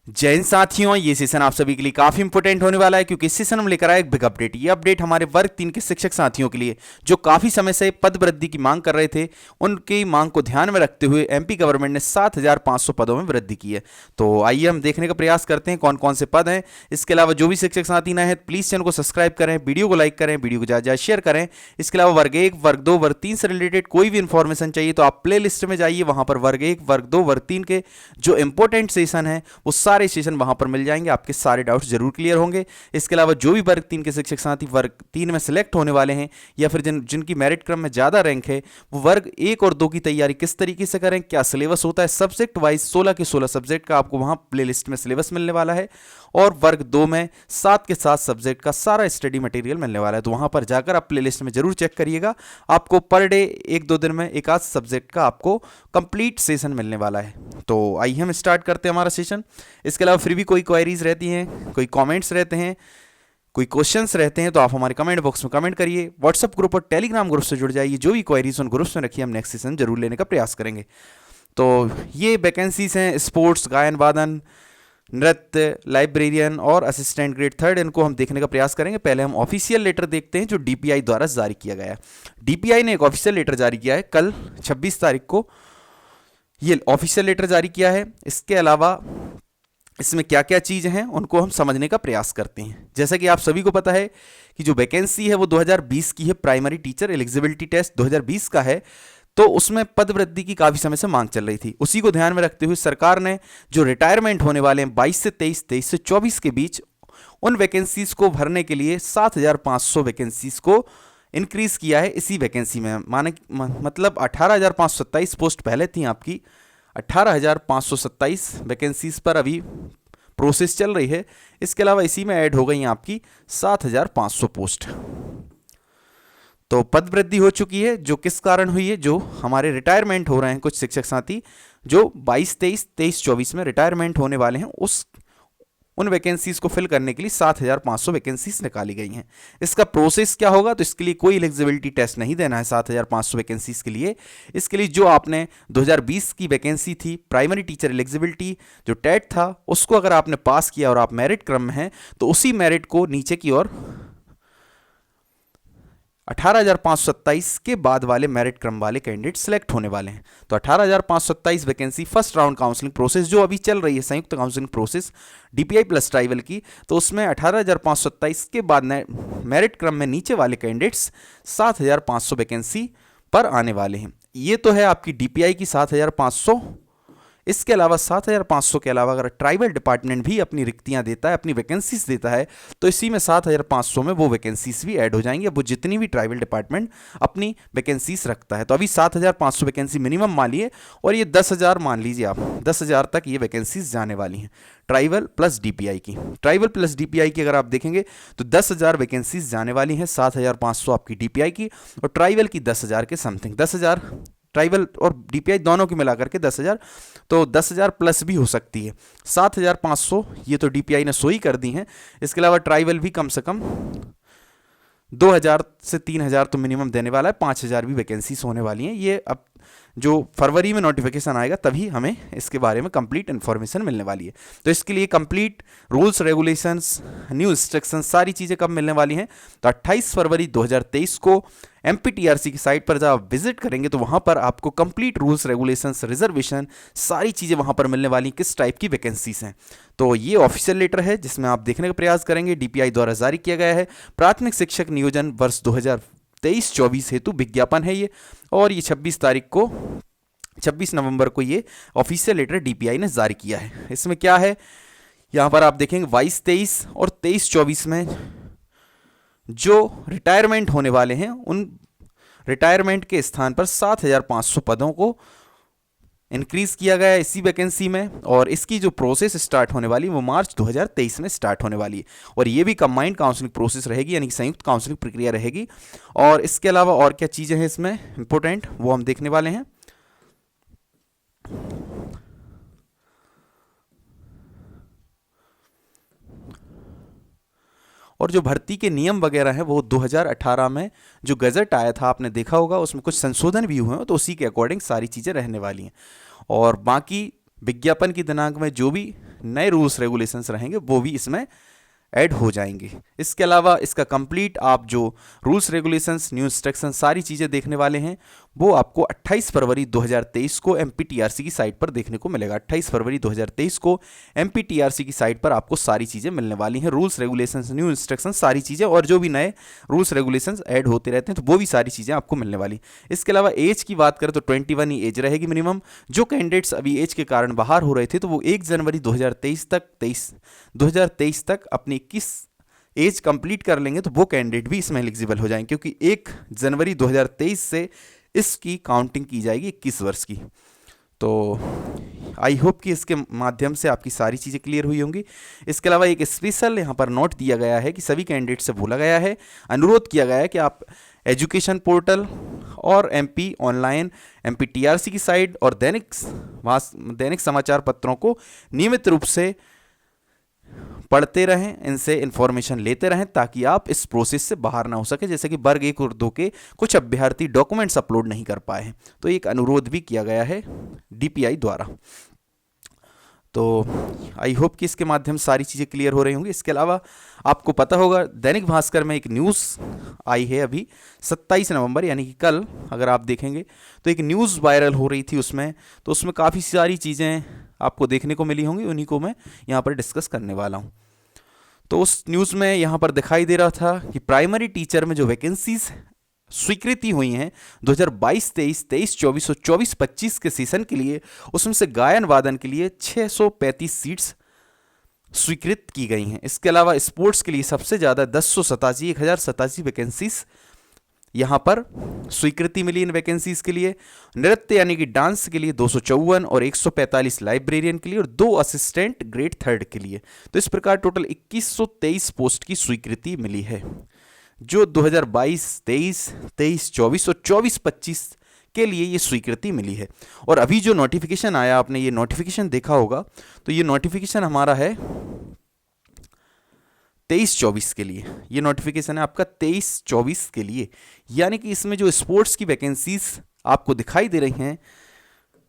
जय हिंद साथियों, ये सेशन आप सभी के लिए काफी इंपॉर्टेंट होने वाला है क्योंकि इस सेशन में लेकर आया एक बिग अपडेट। ये अपडेट हमारे वर्ग 3 के शिक्षक साथियों के लिए जो काफी समय से पद वृद्धि की मांग कर रहे थे, उनकी मांग को ध्यान में रखते हुए एमपी गवर्नमेंट ने 7,500 पदों में वृद्धि की है। तो आइए हम देखने का प्रयास करते हैं कौन कौन से पद हैं। इसके अलावा जो भी शिक्षक साथी नए हैं प्लीज चैनल को सब्सक्राइब करें, वीडियो को लाइक करें, वीडियो को ज्यादा शेयर करें। इसके अलावा वर्ग 1, वर्ग 2, वर्ग 3 से रिलेटेड कोई भी इंफॉर्मेशन चाहिए तो आप प्ले लिस्ट में जाइए, वहां पर वर्ग 1, वर्ग 2, वर्ग 3 के जो इंपॉर्टेंट सेशन है वो सारे सेशन वहां पर मिल जाएंगे, आपके सारे डाउट्स जरूर क्लियर होंगे। इसके अलावा जो भी वर्ग 3 के शिक्षक साथी वर्ग 3 में सिलेक्ट होने वाले हैं या फिर जिनकी मेरिट क्रम में ज़्यादा रैंक है, वो वर्ग 1 और 2 की तैयारी किस तरीके से करें, क्या सिलेबस होता है, सब्जेक्ट वाइज 16 के 16 सब्जेक्ट का आपको वहाँ प्ले लिस्ट में सिलेबस मिलने वाला है। और वर्ग 2 में 7 के 7 सब्जेक्ट का सारा स्टडी मटेरियल मिलने वाला है। तो वहाँ पर जाकर आप प्ले लिस्ट में जरूर चेक करिएगा, आपको पर डे 1-2 दिन में एक आध सब्जेक्ट का आपको कंप्लीट सेशन मिलने वाला है। तो आइए हम स्टार्ट करते हैं हमारा सेशन। इसके अलावा फिर भी कोई क्वेरीज रहती हैं, कोई कमेंट्स रहते हैं, कोई क्वेश्चंस रहते हैं तो आप हमारे कमेंट बॉक्स में कमेंट करिए। व्हाट्सएप ग्रुप और टेलीग्राम ग्रुप से जुड़ जाइए, जो भी क्वेरीज उन ग्रुप्स में रखिए, हम नेक्स्ट सेशन जरूर लेने का प्रयास करेंगे। तो ये वैकेंसीज हैं स्पोर्ट्स, गायन वादन, नृत्य, लाइब्रेरियन और असिस्टेंट ग्रेड 3, इनको हम देखने का प्रयास करेंगे। पहले हम ऑफिशियल लेटर देखते हैं जो डीपीआई द्वारा जारी किया गया है। डीपीआई ने एक ऑफिशियल लेटर जारी किया है, कल 26 तारीख को ये ऑफिशियल लेटर जारी किया है। इसके अलावा इसमें क्या क्या चीज़ें हैं उनको हम समझने का प्रयास करते हैं। जैसा कि आप सभी को पता है कि जो वैकेंसी है वो 2020 की है, प्राइमरी टीचर एलिजिबिलिटी टेस्ट 2020 का है, तो उसमें पद वृद्धि की काफ़ी समय से मांग चल रही थी। उसी को ध्यान में रखते हुए सरकार ने जो रिटायरमेंट होने वाले हैं 22 से 23, 23 से 24 के बीच, उन वैकेंसीज को भरने के लिए 7,500 वैकेंसीज को इंक्रीज किया है। इसी वैकेंसी में मतलब 18,527 पोस्ट पहले थी आपकी, 18,527 वैकेंसीज पर अभी प्रोसेस चल रही है। इसके अलावा इसी में ऐड हो गई आपकी 7,500 पोस्ट। तो पद वृद्धि हो चुकी है, जो किस कारण हुई है, जो हमारे रिटायरमेंट हो रहे हैं कुछ शिक्षक साथी जो 22-23, 23-24 में रिटायरमेंट होने वाले हैं, उन वैकेंसीज को फिल करने के लिए 7,500 वैकेंसीज निकाली गई हैं। इसका प्रोसेस क्या होगा, तो इसके लिए कोई एलिजिबिलिटी टेस्ट नहीं देना है 7,500 वैकेंसीज के लिए। इसके लिए जो आपने 2020 की वैकेंसी थी प्राइमरी टीचर एलिजिबिलिटी जो टेट था, उसको अगर आपने पास किया और आप मेरिट क्रम में हैं तो उसी मेरिट को नीचे की ओर 18,527 के बाद वाले मेरिट क्रम वाले कैंडिडेट सिलेक्ट होने वाले हैं। तो 18,527 vacancy first round counselling process जो अभी चल रही है, संयुक्त counselling process DPI plus tribal की, तो उसमें 18,527 के बाद मेरिट क्रम में नीचे वाले कैंडिडेट्स 7,500 वैकेंसी पर आने वाले हैं। ये तो है आपकी डीपीआई की 7,500। इसके अलावा 7,500 के अलावा अगर ट्राइबल डिपार्टमेंट भी अपनी रिक्तियां देता है, अपनी वैकेंसीज देता है, तो इसी में 7,500 में वो वैकेंसीज भी ऐड हो जाएंगी। अब वो जितनी भी ट्राइबल डिपार्टमेंट अपनी वैकेंसीज रखता है, तो अभी 7,500 वैकेंसी मिनिमम मान लिए और ये 10,000 मान लीजिए आप, 10,000 तक ये वैकेंसीज जाने वाली हैं ट्राइबल प्लस डीपीआई की। ट्राइबल प्लस डीपीआई की अगर आप देखेंगे तो 10,000 वैकेंसीज जाने वाली हैं, 7,500 आपकी डीपीआई की और ट्राइबल की 10,000 के समथिंग, 10,000 ट्राइबल और डीपीआई दोनों की मिलाकर के 10,000, तो 10,000 प्लस भी हो सकती है। 7,500 ये तो डीपीआई ने सो ही कर दी हैं। इसके अलावा ट्राइबल भी कम से कम 2,000 से 3,000 तो मिनिमम देने वाला है, 5,000 भी वैकेंसीज होने वाली हैं। ये अब जो फरवरी में नोटिफिकेशन आएगा तभी हमें इसके बारे में कंप्लीट इन्फॉर्मेशन मिलने वाली है। तो इसके लिए complete rules, regulations, new instruction सारी चीज़ें कब मिलने वाली हैं, तो 28 फरवरी 2023 को एमपीटीआरसी की साइट पर जब आप विजिट करेंगे तो वहाँ पर आपको कंप्लीट रूल्स, रेगुलेशंस, रिजर्वेशन सारी चीज़ें वहाँ पर मिलने वाली, किस टाइप की वैकेंसीज हैं। तो ये ऑफिशियल लेटर है जिसमें आप देखने का प्रयास करेंगे, डीपीआई द्वारा जारी किया गया है। प्राथमिक शिक्षक नियोजन वर्ष 2023-24 हेतु विज्ञापन है ये, और ये 26 नवंबर को ये ऑफिशियल लेटर डीपीआई ने जारी किया है। इसमें क्या है, यहाँ पर आप देखेंगे 22-23 और 23-24 में जो रिटायरमेंट होने वाले हैं, उन रिटायरमेंट के स्थान पर 7,500 पदों को इंक्रीज किया गया है इसी वैकेंसी में, और इसकी जो प्रोसेस स्टार्ट होने वाली वो मार्च 2023 में स्टार्ट होने वाली है। और ये भी कंबाइंड काउंसलिंग प्रोसेस रहेगी, यानी कि संयुक्त काउंसलिंग प्रक्रिया रहेगी। और इसके अलावा और क्या चीज़ें हैं इसमें इंपॉर्टेंट, वो हम देखने वाले हैं। और जो भर्ती के नियम वगैरह हैं वो 2018 में जो गजट आया था आपने देखा होगा, उसमें कुछ संशोधन भी हुए हैं, तो उसी के अकॉर्डिंग सारी चीज़ें रहने वाली हैं। और बाकी विज्ञापन की दिनांक में जो भी नए रूल्स रेगुलेशंस रहेंगे वो भी इसमें ऐड हो जाएंगे। इसके अलावा इसका कंप्लीट आप जो रूल्स रेगुलेशंस, न्यू इंस्ट्रक्शन, सारी चीज़ें देखने वाले हैं वो आपको 28 फरवरी 2023 को एमपीटीआरसी की साइट पर देखने को मिलेगा। 28 फरवरी 2023 को एमपीटीआरसी की साइट पर आपको सारी चीज़ें मिलने वाली हैं, रूल्स रेगुलेशंस, न्यू इंस्ट्रक्शन, सारी चीज़ें, और जो भी नए रूल्स रेगुलेशंस ऐड होते रहते हैं तो वो भी सारी चीज़ें आपको मिलने वाली। इसके अलावा एज की बात करें तो 21 ही एज रहेगी मिनिमम। जो कैंडिडेट्स अभी एज के कारण बाहर हो रहे थे तो वो 1 जनवरी 2023 तक अपनी 21 एज कंप्लीट कर लेंगे तो वो कैंडिडेट भी इसमें एलिजिबल हो जाएंगे, क्योंकि 1 जनवरी 2023 से इसकी काउंटिंग की जाएगी 21 वर्ष की। तो आई होप कि इसके माध्यम से आपकी सारी चीज़ें क्लियर हुई होंगी। इसके अलावा एक स्पेशल यहाँ पर नोट दिया गया है कि सभी कैंडिडेट से बोला गया है, अनुरोध किया गया है कि आप एजुकेशन पोर्टल और एमपी ऑनलाइन, एमपीटीआरसी की साइट और दैनिक समाचार पत्रों को नियमित रूप से पढ़ते रहें, इनसे इन्फॉर्मेशन लेते रहें ताकि आप इस प्रोसेस से बाहर ना हो सके। जैसे कि वर्ग 1 और 2 के कुछ अभ्यर्थी डॉक्यूमेंट्स अपलोड नहीं कर पाए हैं, तो एक अनुरोध भी किया गया है डीपीआई द्वारा। तो आई होप कि इसके माध्यम से सारी चीज़ें क्लियर हो रही होंगी। इसके अलावा आपको पता होगा दैनिक भास्कर में एक न्यूज़ आई है अभी 27 नवंबर यानी कि कल, अगर आप देखेंगे तो एक न्यूज़ वायरल हो रही थी उसमें, तो उसमें काफ़ी सारी चीज़ें आपको देखने को मिली होंगी, उन्हीं को मैं यहाँ पर डिस्कस करने वाला हूँ। तो उस न्यूज़ में यहाँ पर दिखाई दे रहा था कि प्राइमरी टीचर में जो वैकेंसीज स्वीकृति हुई हैं 2022-23, 23-24 और 24-25 के सेशन के लिए, उसमें से गायन वादन के लिए 635 सीट्स स्वीकृत की गई हैं। इसके अलावा स्पोर्ट्स के लिए सबसे ज़्यादा 1087 वैकेंसीज यहाँ पर स्वीकृति मिली इन वैकेंसीज के लिए। नृत्य यानी कि डांस के लिए 254 और 145 लाइब्रेरियन के लिए और 2 असिस्टेंट ग्रेड 3 के लिए। तो इस प्रकार टोटल 2123 पोस्ट की स्वीकृति मिली है, जो 2022-23, 23-24 और 24-25 के लिए ये स्वीकृति मिली है। और अभी जो नोटिफिकेशन आया, आपने ये नोटिफिकेशन देखा होगा, तो ये नोटिफिकेशन हमारा है 23-24 के लिए। ये नोटिफिकेशन है आपका 23-24 के लिए, यानी कि इसमें जो स्पोर्ट्स की वैकेंसीज आपको दिखाई दे रही हैं,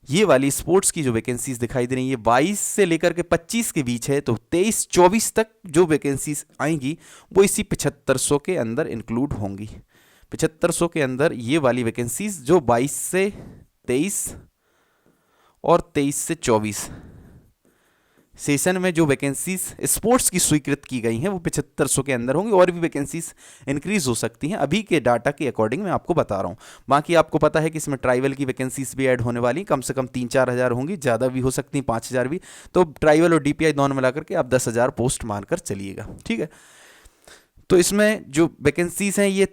ये वाली स्पोर्ट्स की जो वैकेंसीज दिखाई दे रही हैं, ये 22 से लेकर के 25 के बीच है। तो 23-24 तक जो वैकेंसीज आएंगी वो इसी 7500 के अंदर इंक्लूड होंगी। 7500 के अंदर ये वाली वैकेंसीज जो 22 से 23 और 23 से 24 सेशन में जो वैकेंसीज स्पोर्ट्स की स्वीकृत की गई हैं वो 7500 के अंदर होंगी। और भी वैकेंसीज इंक्रीज हो सकती हैं, अभी के डाटा के अकॉर्डिंग मैं आपको बता रहा हूँ। बाकी आपको पता है कि इसमें ट्राइबल की वैकेंसीज भी ऐड होने वाली, कम से कम 3-4 हज़ार होंगी, ज़्यादा भी हो सकती हैं, 5 हज़ार भी। तो ट्राइबल और डीपीआई दोनों मिलाकर के आप 10,000 पोस्ट मानकर चलिएगा, ठीक है। तो इसमें जो वैकेंसीज हैं ये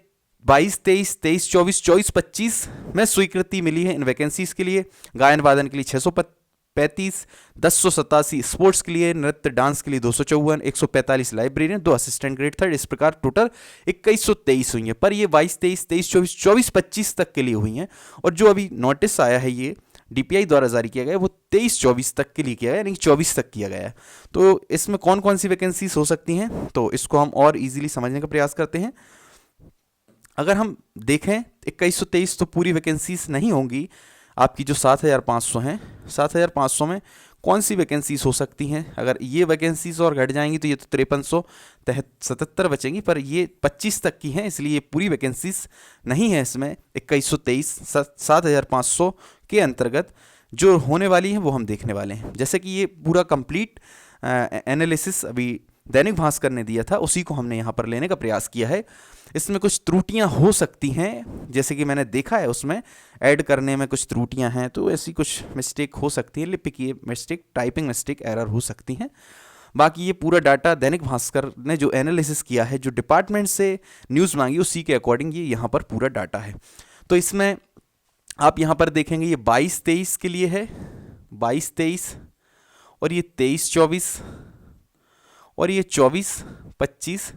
22-23, 23-24, 24-25 में स्वीकृति मिली है इन वैकेंसीज के लिए। गायन वादन के लिए 635, 1087 स्पोर्ट्स के लिए, नृत्य डांस के लिए 254, 145 लाइब्रेरियन, 2 असिस्टेंट ग्रेड 3, इस प्रकार टोटल 2123 हुई हैं। पर ये 22-23, 23-24, 24-25 तक के लिए हुई हैं। और जो अभी नोटिस आया है ये डीपीआई द्वारा जारी किया गया वो 23-24 तक के लिए किया गया, यानी कि 24 तक किया गया है। तो इसमें कौन कौन सी वैकेंसीज हो सकती हैं, तो इसको हम और इजीली समझने का प्रयास करते हैं। अगर हम देखें 2123 तो पूरी वैकेंसीज नहीं होंगी आपकी, जो 7500 हैं, 7500 में कौन सी वैकेंसीज हो सकती हैं। अगर ये वैकेंसीज और घट जाएंगी तो ये तो 5377 बचेंगी, पर ये 25 तक की हैं, इसलिए ये पूरी वैकेंसीज नहीं है इसमें। 2123 7500 के अंतर्गत जो होने वाली हैं वो हम देखने वाले हैं। जैसे कि ये पूरा कंप्लीट एनालिसिस अभी दैनिक भास्कर ने दिया था, उसी को हमने यहाँ पर लेने का प्रयास किया है। इसमें कुछ त्रुटियां हो सकती हैं, जैसे कि मैंने देखा है उसमें ऐड करने में कुछ त्रुटियां हैं, तो ऐसी कुछ मिस्टेक हो सकती है, लिपिक की मिस्टेक, टाइपिंग मिस्टेक, एरर हो सकती हैं। बाकी ये पूरा डाटा दैनिक भास्कर ने जो एनालिसिस किया है, जो डिपार्टमेंट से न्यूज़ मांगी उसी के अकॉर्डिंग ये यहाँ पर पूरा डाटा है। तो इसमें आप यहाँ पर देखेंगे ये 22-23 के लिए है, 22-23, और ये 23-24 और ये 24-25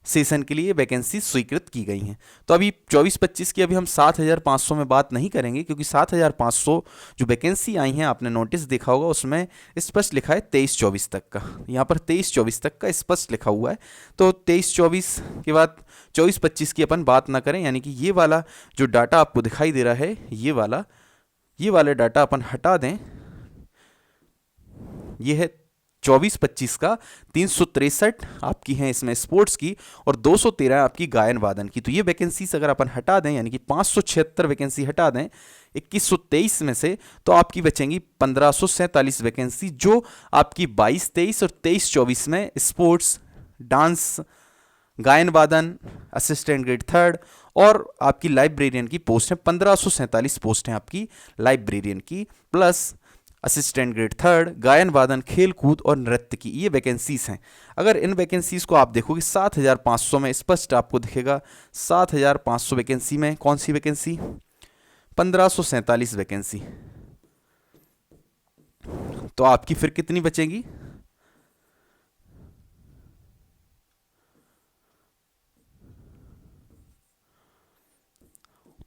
सेशन के लिए वैकेंसी स्वीकृत की गई हैं। तो अभी 24-25 की अभी हम 7500 में बात नहीं करेंगे, क्योंकि 7500 जो वैकेंसी आई हैं आपने नोटिस देखा होगा उसमें स्पष्ट लिखा है 23-24 तक का, यहाँ पर 23-24 तक का स्पष्ट लिखा हुआ है। तो 23-24 के बाद 24-25 की अपन बात ना करें, यानी कि ये वाला जो डाटा आपको दिखाई दे रहा है, ये वाला डाटा अपन हटा दें। ये है 24-25 का, 363 आपकी हैं इसमें स्पोर्ट्स की और 213 आपकी गायन वादन की। तो ये वैकेंसीज अगर अपन हटा दें, यानी कि 576 वैकेंसी हटा दें 2123 में से, तो आपकी बचेंगी 1547 वैकेंसी, जो आपकी 22-23 और 23-24 में स्पोर्ट्स, डांस, गायन वादन, असिस्टेंट ग्रेड थर्ड और आपकी लाइब्रेरियन की पोस्ट है। 1547 पोस्ट हैं आपकी लाइब्रेरियन की, प्लस असिस्टेंट ग्रेड थर्ड, गायन वादन, खेल कूद और नृत्य की, ये वैकेंसीज हैं। अगर इन वैकेंसीज को आप देखोगे 7500 में स्पष्ट आपको दिखेगा, 7500 वैकेंसी में कौन सी वैकेंसी, 1547 वैकेंसी। तो आपकी फिर कितनी बचेगी,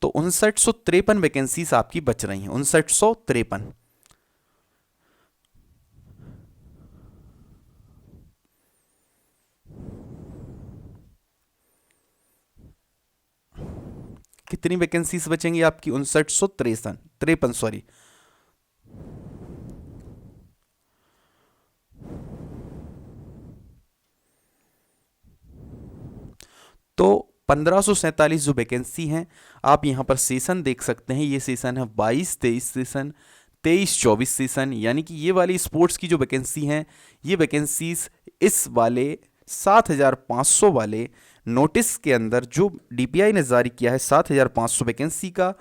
तो 5953 वैकेंसीज आपकी बच रही हैं, 5953। कितनी वैकेंसीज बचेंगी आपकी, 5953 सॉरी। तो 1547 जो वैकेंसी हैं, आप यहाँ पर सेशन देख सकते हैं। ये सेशन है 22-23 सेशन, 23-24 सेशन, यानी कि ये वाली स्पोर्ट्स की जो वैकेंसी हैं, ये वैकेंसीज इस वाले 7500 वाले नोटिस के अंदर जो डीपीआई ने जारी किया है, 7500 वैकेंसी का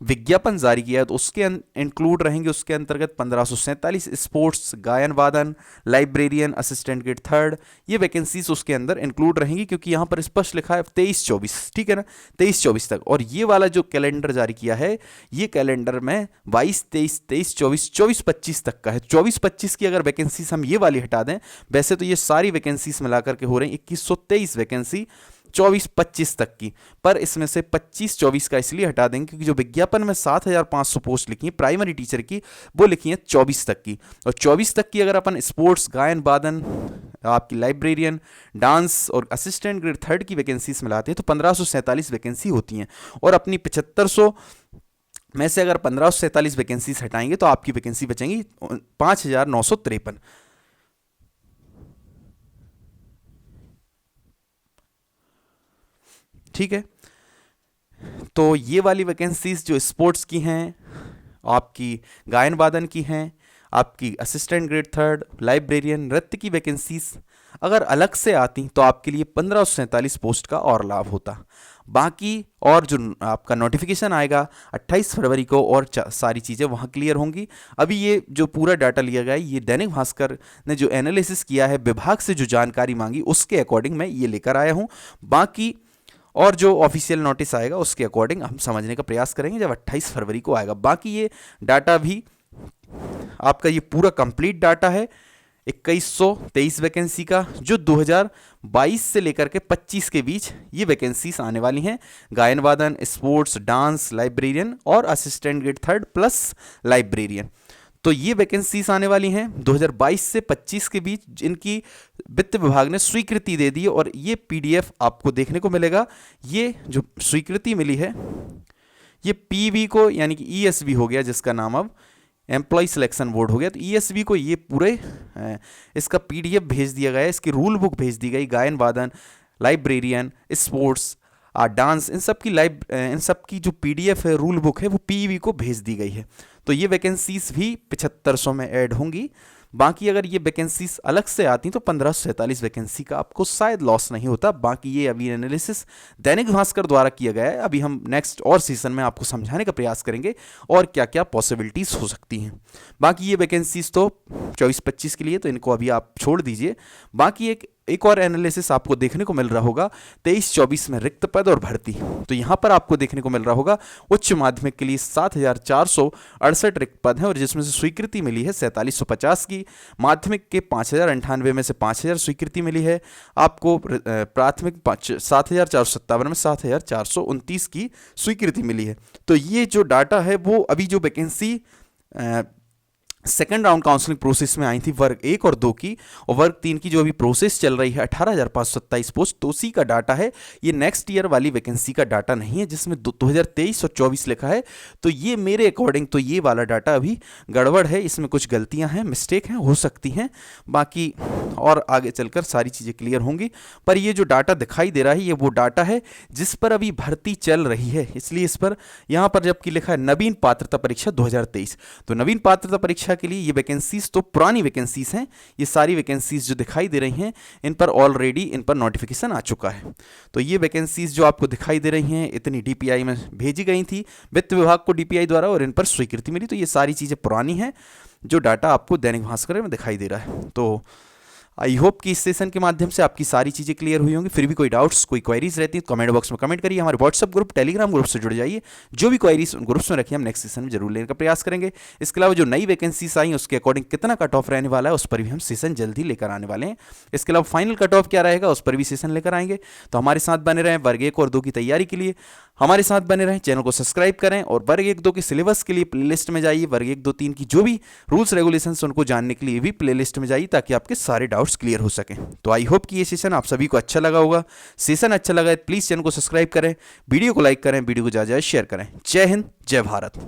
विज्ञापन जारी किया है, तो उसके इंक्लूड रहेंगे। उसके अंतर्गत 1547 स्पोर्ट्स, गायन वादन, लाइब्रेरियन, असिस्टेंट ग्रेड थर्ड, ये वैकेंसीज उसके अंदर इंक्लूड रहेंगी, क्योंकि यहाँ पर स्पष्ट लिखा है 23-24, ठीक है ना, 23-24 तक। और ये वाला जो कैलेंडर जारी किया है, ये कैलेंडर में 22-23, 23-24, 24-25 तक का है। 24-25 की अगर वैकेंसीज हम ये वाली हटा दें, वैसे तो ये सारी वैकेंसीज मिलाकर के हो रही हैं 2123 वैकेंसी 24-25 तक की, पर इसमें से 25-24 का इसलिए हटा देंगे क्योंकि जो विज्ञापन में 7500 पोस्ट लिखी है प्राइमरी टीचर की, वो लिखी है 24 तक की। और 24 तक की अगर अपन स्पोर्ट्स, गायन वादन, आपकी लाइब्रेरियन, डांस और असिस्टेंट ग्रेड थर्ड की वैकेंसीज मिलाते हैं तो 1547 वैकेंसी होती हैं। और अपनी 7500 में से अगर 1547 वैकेंसीज हटाएंगे तो आपकी वैकेंसी बचेंगी 5953। ठीक है, तो ये वाली वैकेंसीज जो स्पोर्ट्स की हैं, आपकी गायन वादन की हैं, आपकी असिस्टेंट ग्रेड थर्ड, लाइब्रेरियन, नृत्य की वैकेंसीज अगर अलग से आती तो आपके लिए 1547 पोस्ट का और लाभ होता। बाकी और जो आपका नोटिफिकेशन आएगा 28 फरवरी को, और सारी चीज़ें वहाँ क्लियर होंगी। अभी ये जो पूरा डाटा लिया गया है, ये दैनिक भास्कर ने जो एनालिसिस किया है, विभाग से जो जानकारी मांगी उसके अकॉर्डिंग मैं ये लेकर आया हूँ। बाकी और जो ऑफिशियल नोटिस आएगा उसके अकॉर्डिंग हम समझने का प्रयास करेंगे जब 28 फरवरी को आएगा। बाकी ये डाटा भी आपका ये पूरा कंप्लीट डाटा है 2123 वैकेंसी का, जो 2022 से लेकर के 25 के बीच ये वैकेंसीज आने वाली हैं। गायन वादन, स्पोर्ट्स, डांस, लाइब्रेरियन और assistant grade third plus librarian, तो ये वैकेंसीज आने वाली हैं 2022 से 25 के बीच, जिनकी वित्त विभाग ने स्वीकृति दे दी। और ये पीडीएफ आपको देखने को मिलेगा। ये जो स्वीकृति मिली है, ये पीवी को, यानी कि ईएसबी हो गया जिसका नाम अब एम्प्लॉय सिलेक्शन बोर्ड हो गया, तो ईएसबी को ये पूरे इसका पीडीएफ भेज दिया गया है, इसकी रूल बुक भेज दी गई। गायन वादन, लाइब्रेरियन, स्पोर्ट्स, डांस, इन सब की जो पीडीएफ है, रूल बुक है, वो पीवी को भेज दी गई है। तो ये वैकेंसीज भी 7500 में ऐड होंगी। बाकी अगर ये वैकेंसीज अलग से आती तो 1547 वैकेंसी का आपको शायद लॉस नहीं होता। बाकी ये अभी एनालिसिस दैनिक भास्कर द्वारा किया गया है। अभी हम नेक्स्ट और सीजन में आपको समझाने का प्रयास करेंगे और क्या क्या पॉसिबिलिटीज़ हो सकती हैं। बाकी ये वैकेंसीज तो 24-25 के लिए, तो इनको अभी आप छोड़ दीजिए। बाकी एक और एनालिसिस आपको देखने को मिल रहा होगा 23-24 में रिक्त पद और भर्ती। तो यहाँ पर आपको देखने को मिल रहा होगा उच्च माध्यमिक के लिए 7468 रिक्त पद हैं, और जिसमें से स्वीकृति मिली है 4750 की। माध्यमिक के 5098 में से 5000 स्वीकृति मिली है आपको। प्राथमिक 7457 में 7429 की स्वीकृति मिली है। तो ये जो डाटा है वो अभी जो vacancy second round counselling process में आई थी वर्ग 1 और 2 की, और वर्ग 3 की जो अभी प्रोसेस चल रही है 18,527 पोस्ट, तो उसी का डाटा है ये। नेक्स्ट ईयर वाली वैकेंसी का डाटा नहीं है जिसमें 2023 और 24 लिखा है। तो ये मेरे अकॉर्डिंग तो ये वाला डाटा अभी गड़बड़ है, इसमें कुछ गलतियां हैं, मिस्टेक हैं, हो सकती हैं। बाकी और आगे चलकर सारी चीज़ें क्लियर होंगी। पर ये जो डाटा दिखाई दे रहा है ये वो डाटा है जिस पर अभी भर्ती चल रही है, इसलिए इस पर यहाँ पर जबकि लिखा है नवीन पात्रता परीक्षा 2023, तो नवीन पात्रता परीक्षा के लिए ये वैकेंसीज तो पुरानी वैकेंसीज हैं। ये सारी वैकेंसीज जो दिखाई दे रही हैं इन पर ऑलरेडी इन पर नोटिफिकेशन आ चुका है। तो ये वैकेंसीज जो आपको दिखाई दे रही हैं इतनी डीपीआई में भेजी गई थी वित्त विभाग को डीपीआई द्वारा, और इन पर स्वीकृति मिली। तो ये सारी चीज़ें पुरानी हैं जो डाटा आपको दैनिक भास्कर में दिखाई दे रहा है। तो आई होप कि इस सेशन के माध्यम से आपकी सारी चीज़ें क्लियर हुई होंगी। फिर भी कोई डाउट्स, कोई क्वेरीज रहती है तो कमेंट बॉक्स में कमेंट करिए। हमारे व्हाट्सअप ग्रुप, टेलीग्राम ग्रुप से जुड़ जाइए। जो भी क्वेरीज उन ग्रुप्स में रखिए हम नेक्स्ट सेशन में जरूर लेने का प्रयास करेंगे। इसके अलावा जो नई वैकेंसीज आई उसके अकॉर्डिंग कितना कट ऑफ रहने वाला है उस पर भी हम सेशन जल्दी लेकर आने वाले हैं। इसके अलावा फाइनल कट ऑफ क्या रहेगा उस पर भी सेशन लेकर आएंगे। तो हमारे साथ बने रहें वर्ग 1 और 2 की तैयारी के लिए, हमारे साथ बने रहें, चैनल को सब्सक्राइब करें, और वर्ग 1 2 के सिलेबस के लिए प्लेलिस्ट में जाइए। वर्ग 1 2 3 की जो भी रूल्स रेगुलेशंस उनको जानने के लिए भी प्लेलिस्ट में जाइए ताकि आपके सारे डाउट्स क्लियर हो सकें। तो आई होप कि ये सेशन आप सभी को अच्छा लगा होगा। सेशन अच्छा लगा है प्लीज़ चैनल को सब्सक्राइब करें, वीडियो को लाइक करें, वीडियो को ज़्यादा शेयर करें। जय हिंद, जय भारत।